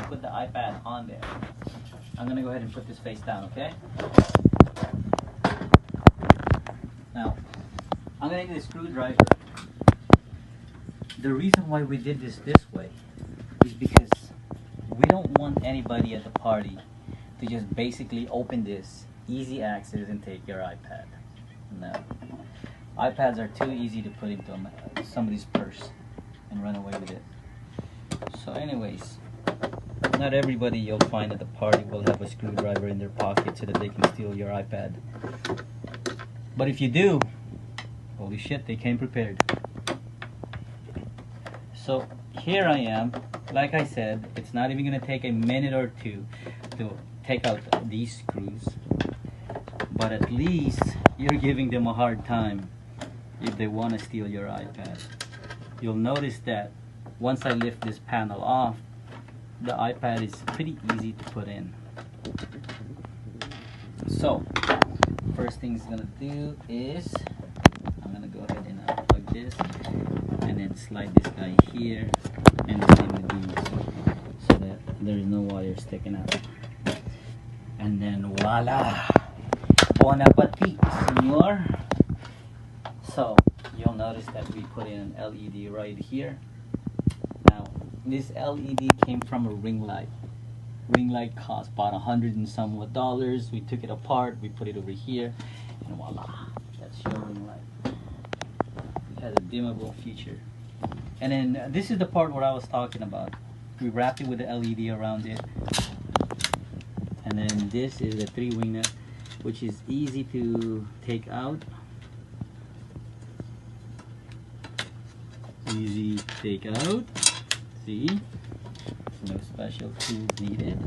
put the iPad on there. I'm gonna go ahead and put this face down, okay? Now, I'm gonna need a screwdriver. The reason why we did this way is because we don't want anybody at the party to just basically open this, easy access, and take your iPad. No. iPads are too easy to put into somebody's purse and run away with it. So anyways, not everybody you'll find at the party will have a screwdriver in their pocket so that they can steal your iPad. But if you do, holy shit, they came prepared. So here I am. Like I said, it's not even going to take a minute or two to take out these screws. But at least you're giving them a hard time if they want to steal your iPad. You'll notice that once I lift this panel off, the iPad is pretty easy to put in. So, first thing it's gonna do is I'm gonna go ahead and unplug this and then slide this guy here and the same with these so that there's no wire sticking out. And then voila! Bon appetit, senor! So, you'll notice that we put in an LED right here. Now, this LED came from a ring light. Ring light cost about $100 and some odd dollars. We took it apart, we put it over here, and voila, that's your ring light. It has a dimmable feature. And then this is the part where I was talking about. We wrapped it with the LED around it. And then this is the 3-wing nut, which is easy to take out. Easy to take out. See? No special tools needed.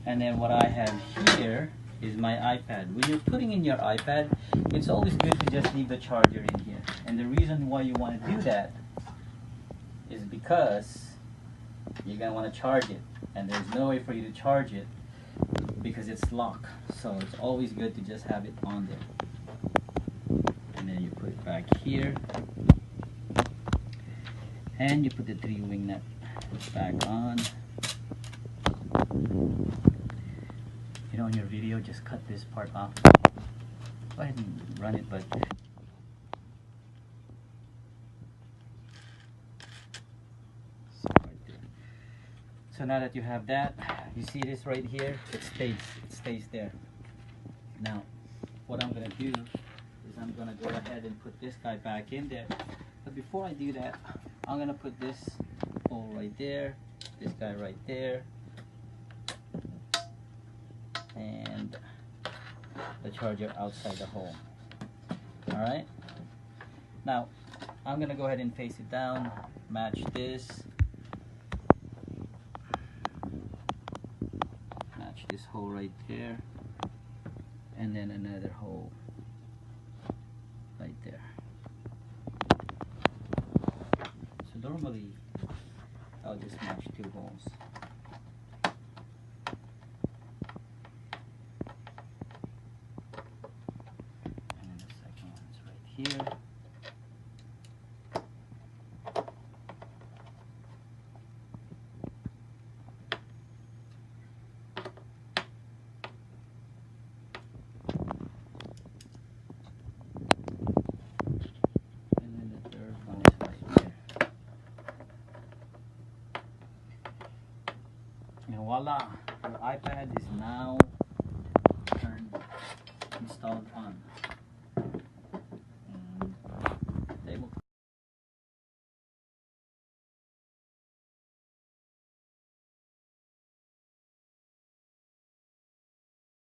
And then what I have here is my iPad. When you're putting in your iPad, it's always good to just leave the charger in here. And the reason why you want to do that is because you're going to want to charge it. And there's no way for you to charge it because it's locked. So it's always good to just have it on there. And then you put it back here. And you put the 3-wing nut back on. You know, in your video, just cut this part off. Go ahead and run it, but so now that you have that, you see this right here, it stays there. Now, what I'm gonna do is I'm gonna go ahead and put this guy back in there. But before I do that, I'm gonna put this hole right there, this guy right there, and the charger outside the hole. Alright? Now, I'm gonna go ahead and face it down, match this, match this hole right there, and then another hole right there. So normally I'll just match 2 holes. And then the second one's right here. And voila, your iPad is now installed on.